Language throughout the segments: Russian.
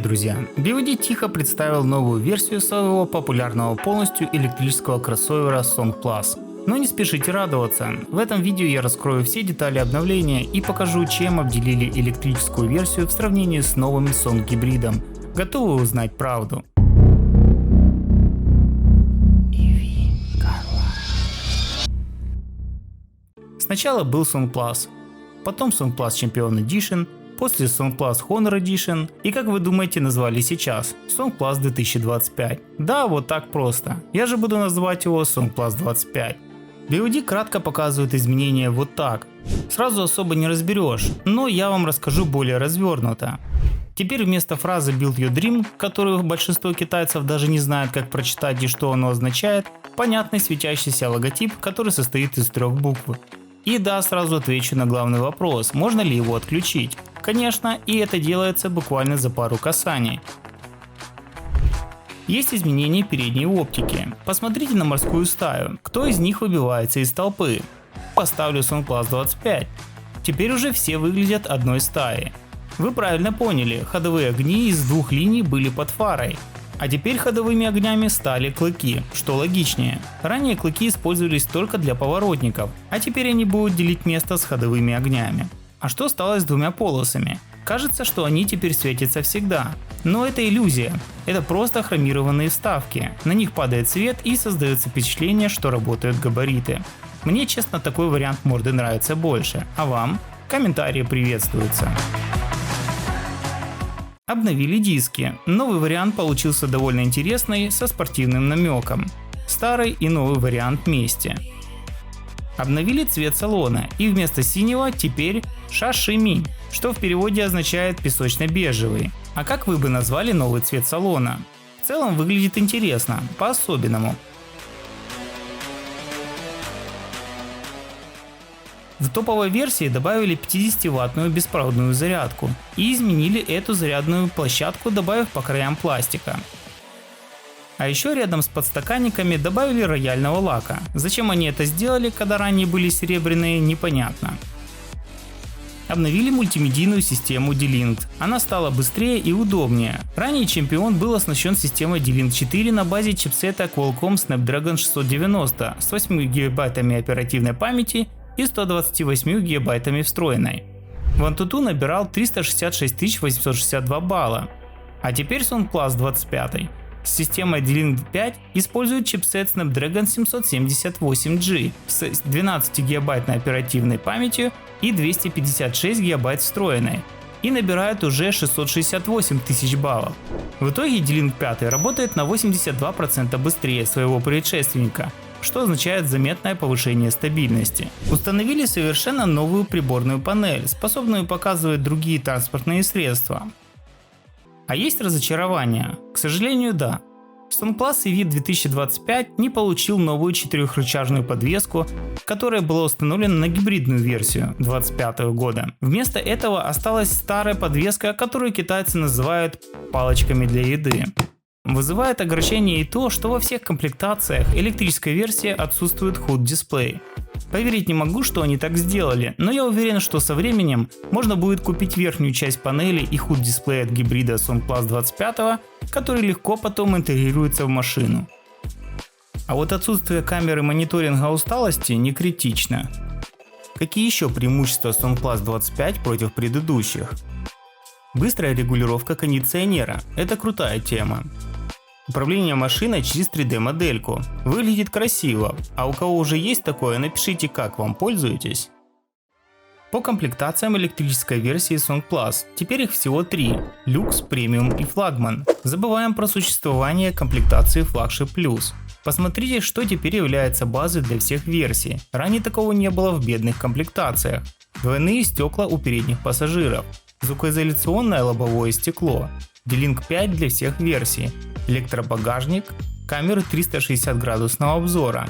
друзья! BYD тихо представил новую версию своего популярного полностью электрического кроссовера Song Plus. Но не спешите радоваться, в этом видео я раскрою все детали обновления и покажу, чем обделили электрическую версию в сравнении с новым Song гибридом. Готовы узнать правду? Сначала был Song Plus, потом Song Plus Champion Edition, после Song Plus Honor Edition и, как вы думаете, назвали сейчас Song Plus 2025. Да, вот так просто. Я же буду называть его Song Plus 25. BYD кратко показывает изменения вот так. Сразу особо не разберешь, но я вам расскажу более развернуто. Теперь вместо фразы Build Your Dream, которую большинство китайцев даже не знает, как прочитать и что оно означает, понятный светящийся логотип, который состоит из 3 букв. И да, сразу отвечу на главный вопрос, можно ли его отключить. Конечно, и это делается буквально за пару касаний. Есть изменения передней оптики. Посмотрите на морскую стаю, кто из них выбивается из толпы. Поставлю Song Plus 25. Теперь уже все выглядят одной стаей. Вы правильно поняли, ходовые огни из 2 линий были под фарой. А теперь ходовыми огнями стали клыки, что логичнее. Ранее клыки использовались только для поворотников, а теперь они будут делить место с ходовыми огнями. А что стало с 2 полосами? Кажется, что они теперь светятся всегда. Но это иллюзия. Это просто хромированные вставки. На них падает свет и создается впечатление, что работают габариты. Мне, честно, такой вариант морды нравится больше. А вам? Комментарии приветствуются. Обновили диски. Новый вариант получился довольно интересный, со спортивным намеком. Старый и новый вариант вместе. Обновили цвет салона, и вместо синего теперь шашими, что в переводе означает песочно-бежевый. А как вы бы назвали новый цвет салона? В целом выглядит интересно, по-особенному. В топовой версии добавили 50-ваттную беспроводную зарядку и изменили эту зарядную площадку, добавив по краям пластика. А еще рядом с подстаканниками добавили рояльного лака. Зачем они это сделали, когда ранее были серебряные, непонятно. Обновили мультимедийную систему D-Link. Она стала быстрее и удобнее. Ранее Champion был оснащен системой D-Link 4 на базе чипсета Qualcomm Snapdragon 690 с 8 ГБ оперативной памяти и 128 ГБ встроенной. В Antutu набирал 366 862 балла. А теперь Song Plus 25 с системой D-Link 5 использует чипсет Snapdragon 778G с 12 ГБ оперативной памятью и 256 ГБ встроенной и набирает уже 668 тысяч баллов. В итоге D-Link 5 работает на 82% быстрее своего предшественника, что означает заметное повышение стабильности. Установили совершенно новую приборную панель, способную показывать другие транспортные средства. А есть разочарование? К сожалению, да. Song Plus EV 2025 не получил новую 4-рычажную подвеску, которая была установлена на гибридную версию 2025 года. Вместо этого осталась старая подвеска, которую китайцы называют палочками для еды. Вызывает огорчение и то, что во всех комплектациях электрической версии отсутствует HUD дисплей. Поверить не могу, что они так сделали, но я уверен, что со временем можно будет купить верхнюю часть панели и HUD дисплей от гибрида Song Plus 25, который легко потом интегрируется в машину. А вот отсутствие камеры мониторинга усталости не критично. Какие еще преимущества Song Plus 25 против предыдущих? Быстрая регулировка кондиционера – это крутая тема. Управление машиной через 3D модельку. Выглядит красиво, а у кого уже есть такое, напишите, как вам пользуетесь. По комплектациям электрической версии Song Plus, теперь их всего 3 – люкс, премиум и флагман. Забываем про существование комплектации флагшип плюс. Посмотрите, что теперь является базой для всех версий. Ранее такого не было в бедных комплектациях. Двойные стекла у передних пассажиров. Звукоизоляционное лобовое стекло, D-Link 5 для всех версий, электробагажник, камеры 360 градусного обзора.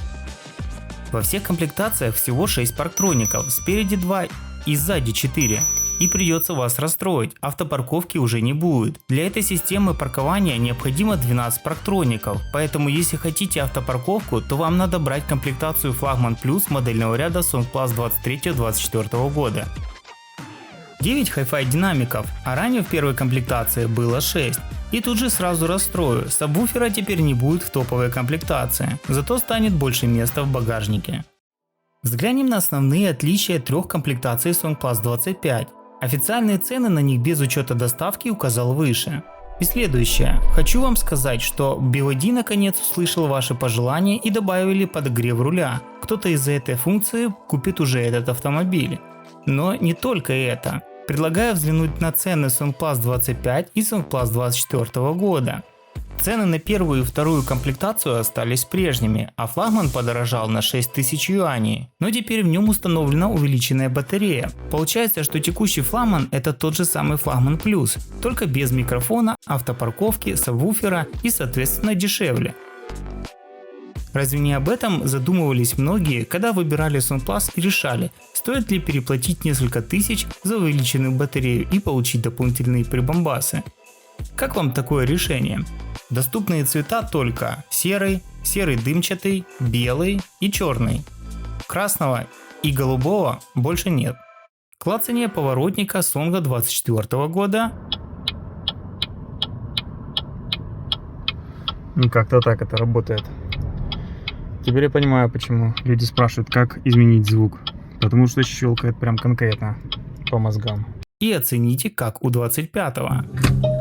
Во всех комплектациях всего 6 парктроников, спереди 2 и сзади 4. И придется вас расстроить, автопарковки уже не будет. Для этой системы паркования необходимо 12 парктроников, поэтому если хотите автопарковку, то вам надо брать комплектацию Флагман Плюс модельного ряда Song Plus 23-24 года. 9 Hi-Fi динамиков, а ранее в первой комплектации было 6. И тут же сразу расстрою, сабвуфера теперь не будет в топовой комплектации, зато станет больше места в багажнике. Взглянем на основные отличия трех комплектаций SoundClass 25. Официальные цены на них без учета доставки указал выше. И следующее. Хочу вам сказать, что BYD наконец услышал ваши пожелания и добавили подогрев руля. Кто-то из-за этой функции купит уже этот автомобиль. Но не только это. Предлагаю взглянуть на цены SoundClass 25 и SoundClass 24 года. Цены на первую и вторую комплектацию остались прежними, а флагман подорожал на 6000 юаней, но теперь в нем установлена увеличенная батарея. Получается, что текущий флагман это тот же самый флагман плюс, только без микрофона, автопарковки, сабвуфера и соответственно дешевле. Разве не об этом задумывались многие, когда выбирали SoundClass и решали, стоит ли переплатить несколько тысяч за увеличенную батарею и получить дополнительные прибамбасы? Как вам такое решение? Доступные цвета только серый, серый дымчатый, белый и черный. Красного и голубого больше нет. Клацание поворотника Songa 24 года. Ну как-то так это работает. Теперь я понимаю, почему люди спрашивают, как изменить звук. Потому что щелкает прям конкретно по мозгам. И оцените, как у 25-го.